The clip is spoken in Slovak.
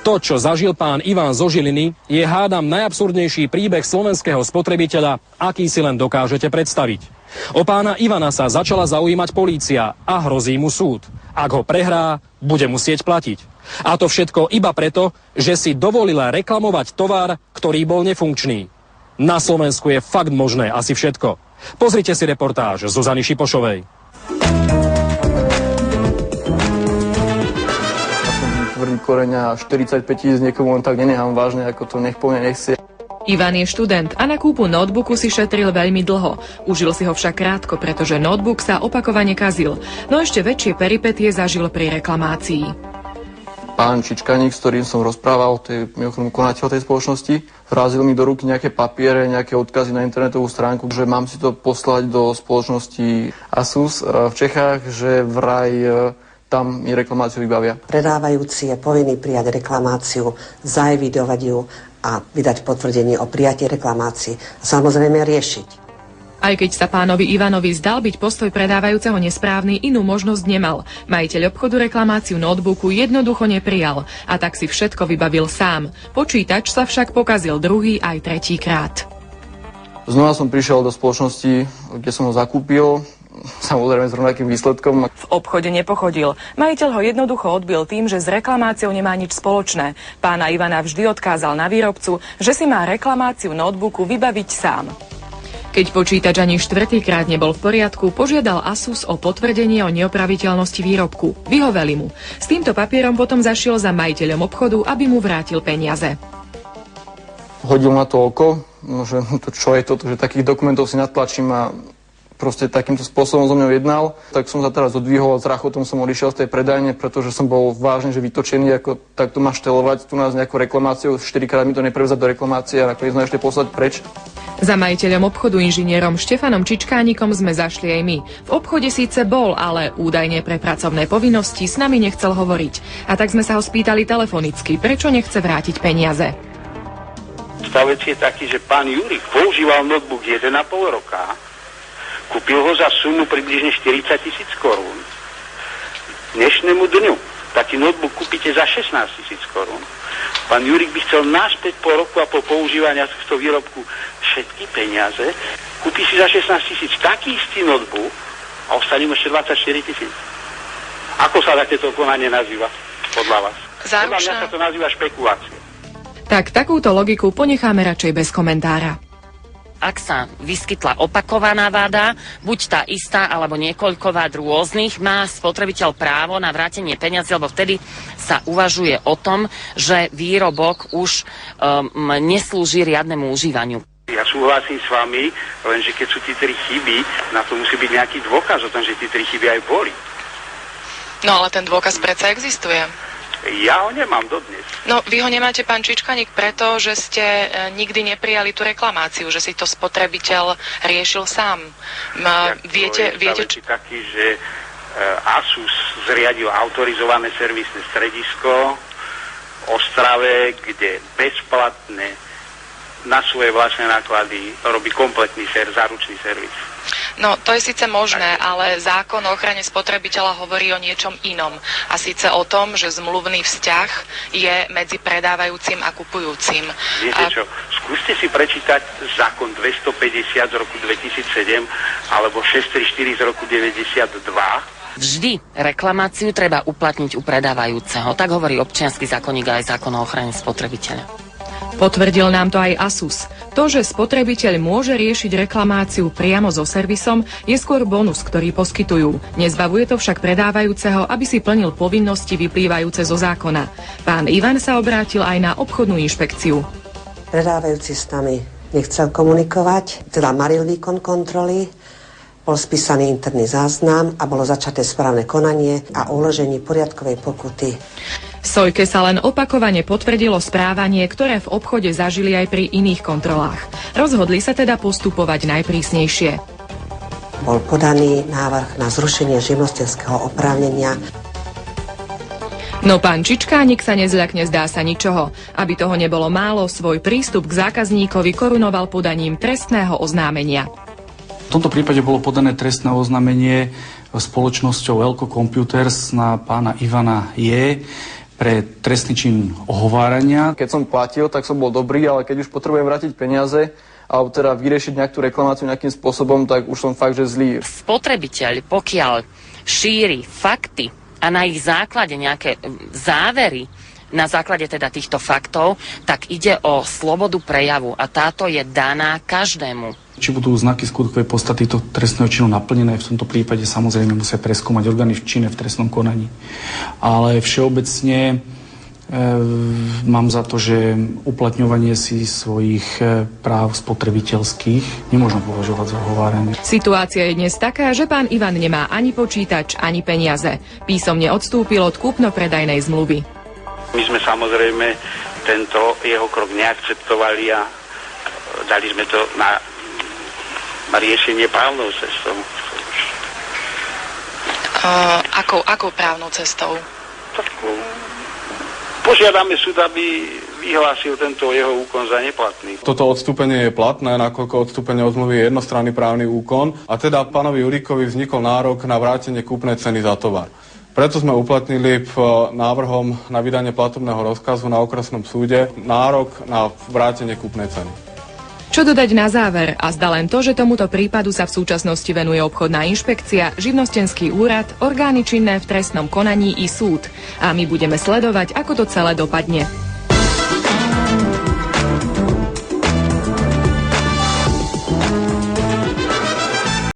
To, čo zažil pán Ivan zo Žiliny, je hádam najabsurdnejší príbeh slovenského spotrebiteľa, aký si len dokážete predstaviť. O pána Ivana sa začala zaujímať polícia a hrozí mu súd. Ak ho prehrá, bude musieť platiť. A to všetko iba preto, že si dovolila reklamovať tovar, ktorý bol nefunkčný. Na Slovensku je fakt možné asi všetko. Pozrite si reportáž Zuzany Šipošovej. Koreňa 45 000 niekomu len tak nenechám vážne, ako to nech po mne nechcie. Ivan je študent a na kúpu notebooku si šetril veľmi dlho. Užil si ho však krátko, pretože notebook sa opakovane kazil. No ešte väčšie peripetie zažil pri reklamácii. Pán Čičkaník, s ktorým som rozprával, to je mimochodom konateľ tej spoločnosti, vrazil mi do ruky nejaké papiere, nejaké odkazy na internetovú stránku, že mám si to poslať do spoločnosti Asus v Čechách, že vraj tam mi reklamáciu vybavia. Predávajúci je povinný prijať reklamáciu, zaevidovať ju a vydať potvrdenie o prijatí reklamácií a samozrejme riešiť. Aj keď sa pánovi Ivanovi zdal byť postoj predávajúceho nesprávny, inú možnosť nemal. Majiteľ obchodu reklamáciu notebooku jednoducho neprijal a tak si všetko vybavil sám. Počítač sa však pokazil druhý aj tretí krát. Znova som prišiel do spoločnosti, kde som ho zakúpil. Samozrejme s rovnakým výsledkom. V obchode nepochodil. Majiteľ ho jednoducho odbil tým, že s reklamáciou nemá nič spoločné. Pána Ivana vždy odkázal na výrobcu, že si má reklamáciu notebooku vybaviť sám. Keď počítač ani štvrtýkrát nebol v poriadku, požiadal Asus o potvrdenie o neopraviteľnosti výrobku. Vyhoveli mu. S týmto papierom potom zašiel za majiteľom obchodu, aby mu vrátil peniaze. Hodil na to oko, že to čo je toto, že takých dokumentov si natlačím a proste takýmto spôsobom so mnou jednal, tak som sa teraz odvihol a s rachotom som odišiel z tej predajne, pretože som bol vážne, že vytočený, ako takto má štelovať tu nás nejakú reklamáciu, 4-krát mi to neprevzať do reklamácie a nakoniec ma ešte poslať preč. Za majiteľom obchodu inžinierom Štefanom Čičkánikom sme zašli aj my. V obchode síce bol, ale údajne pre pracovné povinnosti s nami nechcel hovoriť. A tak sme sa ho spýtali telefonicky, prečo nechce vrátiť peniaze. Stav veci je taký, že pán Jurik používal notebook 1,5 roka. Kúpil ho za sumu približne 40 000 korún. Dnešnému dňu taký notebook kúpite za 16 000 korún. Pán Jurik by chcel naspäť po roku a po používania tohto výrobku všetky peniaze. Kúpi si za 16 000 taký istý notebook a ostane mu ešte 24 000. Ako sa takéto konanie nazýva podľa vás? Podľa mňa sa to nazýva špekulácia. Tak takúto logiku ponecháme radšej bez komentára. Ak sa vyskytla opakovaná vada, buď tá istá alebo niekoľko vád rôznych, má spotrebiteľ právo na vrátenie peniazy, lebo vtedy sa uvažuje o tom, že výrobok už neslúži riadnemu užívaniu. Ja súhlasím s vami, lenže keď sú tie 3 chyby, na to musí byť nejaký dôkaz o tom, že tie 3 chyby aj boli. No ale ten dôkaz predsa existuje. Ja ho nemám dodnes. No, vy ho nemáte, pán Čičkaník, preto, že ste nikdy neprijali tú reklamáciu, že si to spotrebiteľ riešil sám. Viete... taký, že Asus zriadil autorizované servisné stredisko v Ostrave, kde bezplatne na svoje vlastné náklady robí kompletný záručný servis. No, to je síce možné, ale zákon o ochrane spotrebiteľa hovorí o niečom inom. A síce o tom, že zmluvný vzťah je medzi predávajúcim a kupujúcim. Viete čo, skúste si prečítať zákon 250 z roku 2007 alebo 634 z roku 92. Vždy reklamáciu treba uplatniť u predávajúceho. Tak hovorí občiansky zákonník a aj zákon o ochrane spotrebiteľa. Potvrdil nám to aj Asus. To, že spotrebiteľ môže riešiť reklamáciu priamo so servisom, je skôr bonus, ktorý poskytujú. Nezbavuje to však predávajúceho, aby si plnil povinnosti vyplývajúce zo zákona. Pán Ivan sa obrátil aj na obchodnú inšpekciu. Predávajúci s nami nechcel komunikovať, teda maril výkon kontroly, bol spísaný interný záznam a bolo začaté správne konanie a uloženie poriadkovej pokuty. Sojke sa len opakovane potvrdilo správanie, ktoré v obchode zažili aj pri iných kontrolách. Rozhodli sa teda postupovať najprísnejšie. Bol podaný návrh na zrušenie živnostenského oprávnenia. No pán Čičkánik sa nezľakne, zdá sa ničoho. Aby toho nebolo málo, svoj prístup k zákazníkovi korunoval podaním trestného oznámenia. V tomto prípade bolo podané trestné oznámenie spoločnosťou Elko Computers na pána Ivana J. pre trestný čin ohovárania. Keď som platil, tak som bol dobrý, ale keď už potrebujem vrátiť peniaze, alebo teda vyriešiť nejakú reklamáciu nejakým spôsobom, tak už som fakt, že zlý. Spotrebiteľ, pokiaľ šíri fakty a na ich základe nejaké závery, na základe teda týchto faktov, tak ide o slobodu prejavu a táto je daná každému. Či budú znaky skutkovej podstaty tohto trestného činu naplnené, v tomto prípade samozrejme musia preskúmať orgány činné v trestnom konaní. Ale všeobecne mám za to, že uplatňovanie si svojich práv spotrebiteľských nemôžno považovať za ohováranie. Situácia je dnes taká, že pán Ivan nemá ani počítač, ani peniaze. Písomne odstúpil od kúpno-predajnej zmluvy. My sme samozrejme tento jeho krok neakceptovali a dali sme to na riešenie právnou cestou. Akou právnou cestou? Požiadame súd, aby vyhlásil tento jeho úkon za neplatný. Toto odstúpenie je platné, nakoľko odstúpenie od zmluvy je jednostranný právny úkon a teda pánovi Jurikovi vznikol nárok na vrátenie kúpnej ceny za tovar. Preto sme uplatnili návrhom na vydanie platobného rozkazu na okresnom súde nárok na vrátenie kúpnej ceny. Čo dodať na záver? A zdá len to, že tomuto prípadu sa v súčasnosti venuje obchodná inšpekcia, živnostenský úrad, orgány činné v trestnom konaní i súd. A my budeme sledovať, ako to celé dopadne.